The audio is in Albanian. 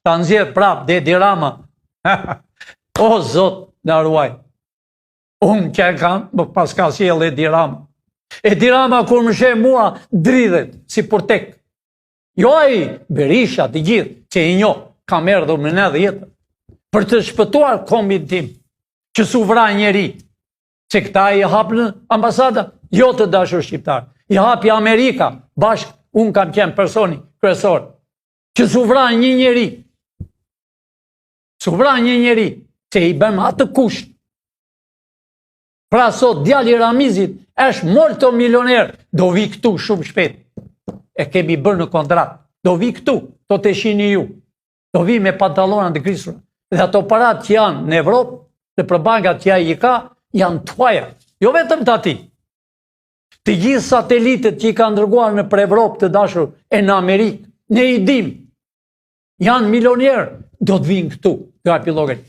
ta nxjerr prap Edi Rama. O Zot, na ruaj. Unë që kam, pas ka sjell Edi Rama. Edi Rama kur më sheh mua dridhet si portek. Jo ai Berisha të gjithë që i njoh, kam erdhur në 90 për të shpëtuar kombin tim, që su vra njeri, që këta i hapën ambasada, jo të dashur shqiptar, i hapi Amerika, bashkë, unë kam qenë personi kryesor, që su vra një njeri, që i bëm atë kusht. Pra sot djali Ramizit është molto milioner, do vi këtu shumë shpejt. E kemi bërë në kontrat, do vi këtu, do të shini ju, do vi me pantalona të krisura. Dhe ato parat që janë në Evropë, dhe për bankat që i ka, janë tuaja, jo vetëm të ati. Të gjithë satelitet që i ka ndërguar në për Evropë të dashur e në Amerikë, ne i dim, janë milionerë, do të vinë këtu, nga pilogët.